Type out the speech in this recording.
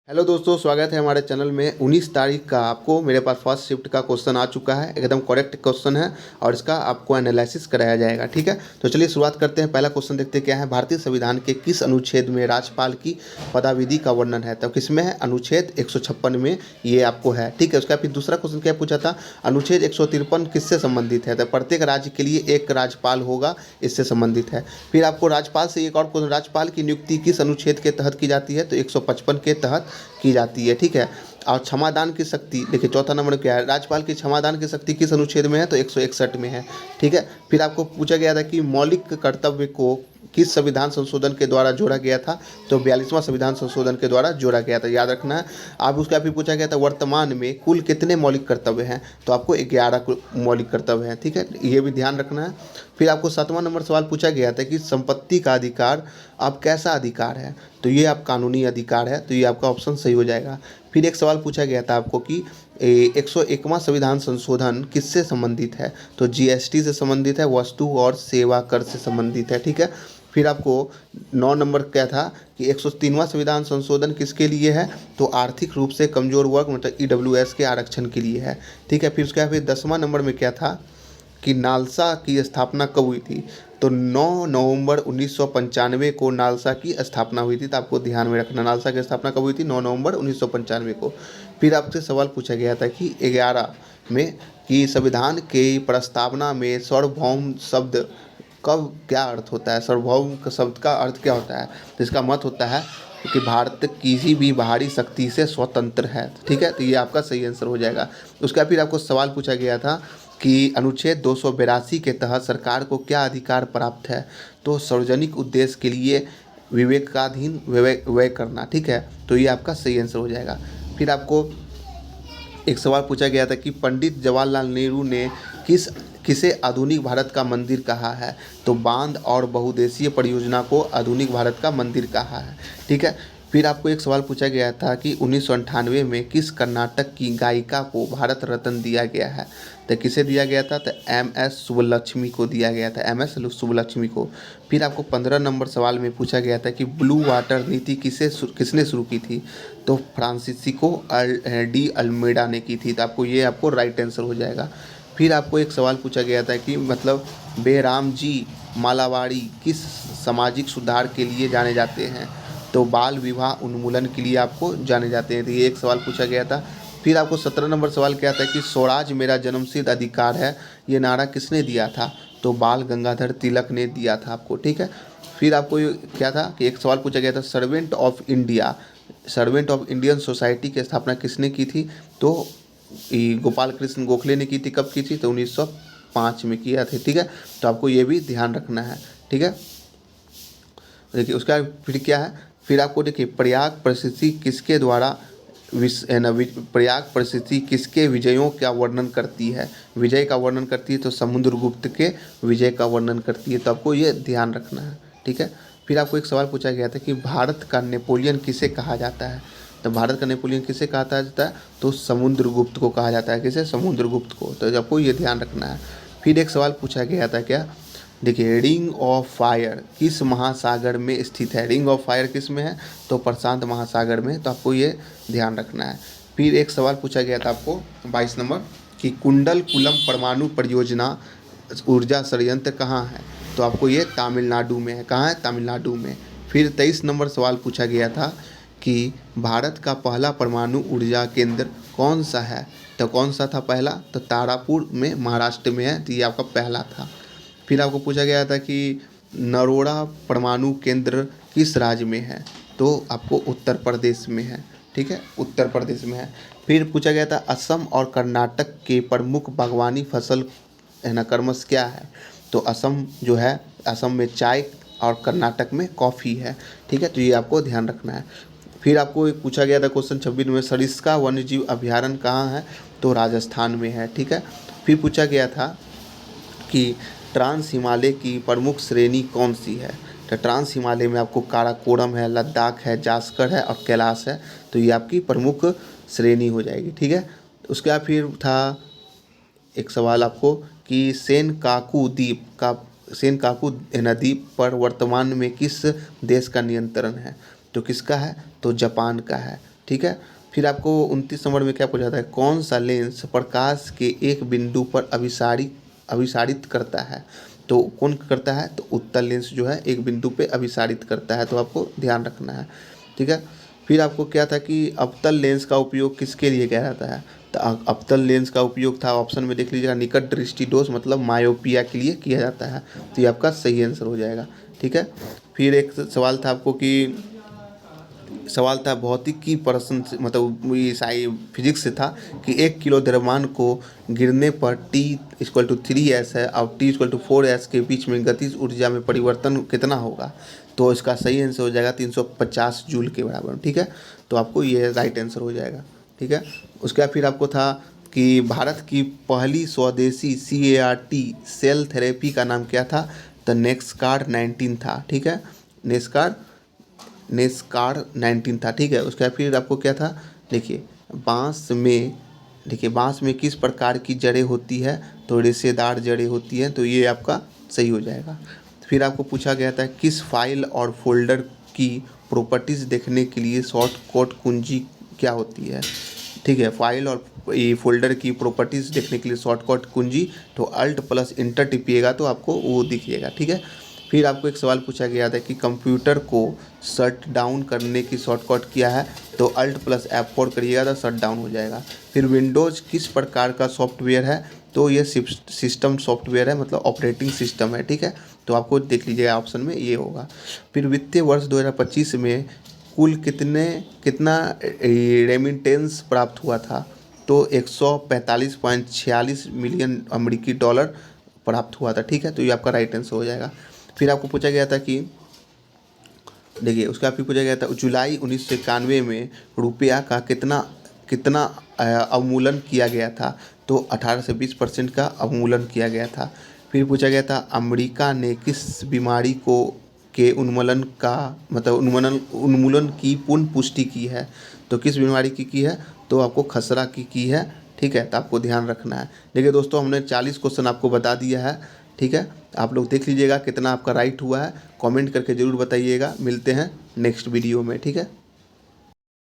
Hello दोस्तों, स्वागत है हमारे चैनल में। 19 तारीख का आपको मेरे पास फर्स्ट शिफ्ट का क्वेश्चन आ चुका है। एकदम करेक्ट क्वेश्चन है और इसका आपको एनालिसिस कराया जाएगा। ठीक है, तो चलिए शुरुआत करते हैं। पहला क्वेश्चन देखते हैं क्या है। भारतीय संविधान के किस अनुच्छेद में राज्यपाल की पदाविधि का वर्णन है? तो किसमें है? अनुच्छेद 156 में ये आपको है। ठीक है, उसका फिर दूसरा क्वेश्चन क्या पूछा था? अनुच्छेद 153 किससे संबंधित है? तो प्रत्येक राज्य के लिए एक राज्यपाल होगा, इससे संबंधित है। फिर आपको राज्यपाल से एक और क्वेश्चन, राज्यपाल की नियुक्ति किस अनुच्छेद के तहत की जाती है? तो 155 के तहत की जाती है। ठीक है, और क्षमादान की शक्ति देखिए, चौथा नंबर क्या है? राज्यपाल की क्षमादान की शक्ति किस अनुच्छेद में है? तो 161 में है। ठीक है, फिर आपको पूछा गया था कि मौलिक कर्तव्य को किस संविधान संशोधन के द्वारा जोड़ा गया था? तो 42वां संविधान संशोधन के द्वारा जोड़ा गया था, याद रखना है। अब उसका फिर पूछा गया था वर्तमान में कुल कितने मौलिक कर्तव्य हैं? तो आपको 11 मौलिक कर्तव्य हैं। ठीक है, ये भी ध्यान रखना है। फिर आपको 7वां नंबर सवाल पूछा गया था कि संपत्ति का अधिकार अब कैसा अधिकार है? तो ये आप कानूनी अधिकार है, तो ये आपका ऑप्शन सही हो जाएगा। फिर एक सवाल पूछा गया था आपको कि 101वां संविधान संशोधन किससे संबंधित है? तो जीएसटी से संबंधित है, वस्तु और सेवा कर से संबंधित है। ठीक है, फिर आपको 9 नंबर क्या था कि 103वां संविधान संशोधन किसके लिए है? तो आर्थिक रूप से कमज़ोर वर्ग मतलब ईडब्ल्यूएस के आरक्षण के लिए है। ठीक है, फिर उसके बाद फिर 10वां नंबर में क्या था कि नालसा की स्थापना कब हुई थी? तो 9 नवंबर 1995 को नालसा की स्थापना हुई थी। तो आपको ध्यान में रखना, नालसा की स्थापना कब हुई थी? 9 नवंबर 1995 को। फिर आपसे सवाल पूछा गया था कि 11 में कि संविधान की प्रस्तावना में सार्वभौम शब्द कब क्या अर्थ होता है? सार्वभौम का शब्द का अर्थ क्या होता है? तो इसका मत होता है कि भारत किसी भी बाहरी शक्ति से स्वतंत्र है। ठीक है, तो ये आपका सही आंसर हो जाएगा। उसका फिर आपको सवाल पूछा गया था कि अनुच्छेद 282 के तहत सरकार को क्या अधिकार प्राप्त है? तो सार्वजनिक उद्देश्य के लिए विवेकाधीन व्यय करना। ठीक है, तो ये आपका सही आंसर हो जाएगा। फिर आपको एक सवाल पूछा गया था कि पंडित जवाहरलाल नेहरू ने किसे आधुनिक भारत का मंदिर कहा है? तो बांध और बहुउद्देशीय परियोजना को आधुनिक भारत का मंदिर कहा है। ठीक है, फिर आपको एक सवाल पूछा गया था कि 1998 में किस कर्नाटक की गायिका को भारत रत्न दिया गया है? तो किसे दिया गया था? तो एम.एस. सुब्बलक्ष्मी को दिया गया था, एम.एस. सुब्बलक्ष्मी को। फिर आपको 15 नंबर सवाल में पूछा गया था कि ब्लू वाटर नीति किसने शुरू की थी? तो फ्रांसिस्को डी अल्मेडा ने की थी। तो आपको राइट आंसर हो जाएगा। फिर आपको एक सवाल पूछा गया था कि मतलब बेराम जी मालावाड़ी किस सामाजिक सुधार के लिए जाने जाते हैं? तो बाल विवाह उन्मूलन के लिए आपको जाने जाते हैं। तो ये एक सवाल पूछा गया था। फिर आपको 17 नंबर सवाल क्या था कि स्वराज मेरा जन्मसिद्ध अधिकार है, ये नारा किसने दिया था? तो बाल गंगाधर तिलक ने दिया था आपको। ठीक है, फिर आपको ये क्या था कि एक सवाल पूछा गया था सर्वेंट ऑफ इंडियन सोसाइटी की स्थापना किसने की थी? तो गोपाल कृष्ण गोखले ने की थी। कब की थी? तो 1905 में किया था। ठीक है, तो आपको ये भी ध्यान रखना है। ठीक है, देखिए उसका फिर क्या है। फिर आपको देखिए प्रयाग प्रसिद्धि किसके द्वारा प्रयाग प्रसिद्धि किसके विजयों का वर्णन करती है? विजय का वर्णन करती है तो समुद्रगुप्त के विजय का वर्णन करती है। तो आपको ये ध्यान रखना है। ठीक है, फिर आपको एक सवाल पूछा गया था कि भारत का नेपोलियन किसे कहा जाता है? तो भारत का नेपोलियन किसे कहा जाता है? तो समुद्रगुप्त को कहा जाता है। किसे? समुद्रगुप्त को। तो आपको ये ध्यान रखना है। फिर एक सवाल पूछा गया था क्या, देखिए रिंग ऑफ फायर किस महासागर में स्थित है? रिंग ऑफ फायर किस में है? तो प्रशांत महासागर में। तो आपको ये ध्यान रखना है। फिर एक सवाल पूछा गया था आपको 22 नंबर कि कुंडलकुलम परमाणु परियोजना ऊर्जा संयंत्र कहाँ है? तो आपको ये तमिलनाडु में है। कहाँ है? तमिलनाडु में। फिर 23 नंबर सवाल पूछा गया था कि भारत का पहला परमाणु ऊर्जा केंद्र कौन सा है? तो कौन सा था पहला? तो तारापुर में, महाराष्ट्र में है। तो ये आपका पहला था। फिर आपको पूछा गया था कि नरोड़ा परमाणु केंद्र किस राज्य में है? तो आपको उत्तर प्रदेश में है। ठीक है, उत्तर प्रदेश में है। फिर पूछा गया था असम और कर्नाटक के प्रमुख बागवानी फसल है ना कर्मस क्या है? तो असम जो है, असम में चाय और कर्नाटक में कॉफ़ी है। ठीक है, तो ये आपको ध्यान रखना है। फिर आपको एक पूछा गया था क्वेश्चन 26 में सरिस्का वन्यजीव अभयारण्य कहाँ है? तो राजस्थान में है। ठीक है, फिर पूछा गया था कि ट्रांस हिमालय की प्रमुख श्रेणी कौन सी है? तो ट्रांस हिमालय में आपको काराकोरम है, लद्दाख है, जास्कर है और कैलाश है। तो ये आपकी प्रमुख श्रेणी हो जाएगी। ठीक है, उसके बाद फिर था एक सवाल आपको कि सेनकाकू नदी पर वर्तमान में किस देश का नियंत्रण है? तो किसका है? तो जापान का है। ठीक है। फिर आपको 29 नंबर में क्या पूछा जाता है, कौन सा लेंस प्रकाश के एक बिंदु पर अभिसारित करता है। तो कौन करता है, तो उत्तल लेंस जो है एक बिंदु पे अभिसारित करता है, तो आपको ध्यान रखना है, ठीक है। फिर आपको क्या था कि अवतल लेंस का उपयोग किसके लिए किया जाता है, तो अवतल लेंस का उपयोग था, ऑप्शन में देख लीजिएगा, निकट दृष्टि दोष मतलब मायोपिया के लिए किया जाता है। तो ये आपका सही आंसर हो जाएगा, ठीक है। फिर एक सवाल था आपको कि सवाल था भौतिक की प्रश्न से, मतलब ये फिजिक्स से था कि 1 किलो द्रव्यमान को गिरने पर T=3s है और T=4s के बीच में गतिज ऊर्जा में परिवर्तन कितना होगा। तो इसका सही आंसर हो जाएगा 350 जूल के बराबर, ठीक है। तो आपको ये राइट आंसर हो जाएगा, ठीक है। उसके बाद फिर आपको था कि भारत की पहली स्वदेशी CAR-T सेल थेरेपी का नाम क्या था, तो नेक्सकार्ड 19 था, ठीक है। नेस्कार्ड 19 था, ठीक है। उसके बाद फिर आपको क्या था, देखिए बांस में किस प्रकार की जड़ें होती है, तो रेशेदार जड़ें होती हैं, तो ये आपका सही हो जाएगा। फिर आपको पूछा गया था किस फाइल और फोल्डर की प्रॉपर्टीज़ देखने के लिए शॉर्टकट कुंजी क्या होती है, ठीक है। फाइल और ये फोल्डर की प्रॉपर्टीज़ देखने के लिए शॉर्टकट कुंजी, तो Alt+Enter टिपिएगा तो आपको वो दिखिएगा, ठीक है। फिर आपको एक सवाल पूछा गया था कि कंप्यूटर को शट डाउन करने की शॉर्टकट क्या है, तो Alt+F4 करिएगा तो शट डाउन हो जाएगा। फिर विंडोज़ किस प्रकार का सॉफ्टवेयर है, तो ये सिस्टम सॉफ्टवेयर है, मतलब ऑपरेटिंग सिस्टम है, ठीक है। तो आपको देख लीजिएगा ऑप्शन में ये होगा। फिर वित्तीय वर्ष 2025 में कुल कितना रेमिटेंस प्राप्त हुआ था, तो 145.46 मिलियन अमेरिकी डॉलर प्राप्त हुआ था, ठीक है। तो ये आपका राइट आंसर हो जाएगा। फिर आपको पूछा गया था कि देखिए उसका फिर पूछा गया था जुलाई 1991 में रुपया का कितना अवमूल्यन किया गया था, तो 18 से 20% का अवमूल्यन किया गया था। फिर पूछा गया था अमेरिका ने किस बीमारी के उन्मूलन की पुनः पुष्टि की है, तो किस बीमारी की है, तो आपको खसरा की है, ठीक है। तो आपको ध्यान रखना है। देखिए दोस्तों हमने 40 क्वेश्चन आपको बता दिया है, ठीक है। आप लोग देख लीजिएगा कितना आपका राइट हुआ है, कमेंट करके ज़रूर बताइएगा। मिलते हैं नेक्स्ट वीडियो में, ठीक है।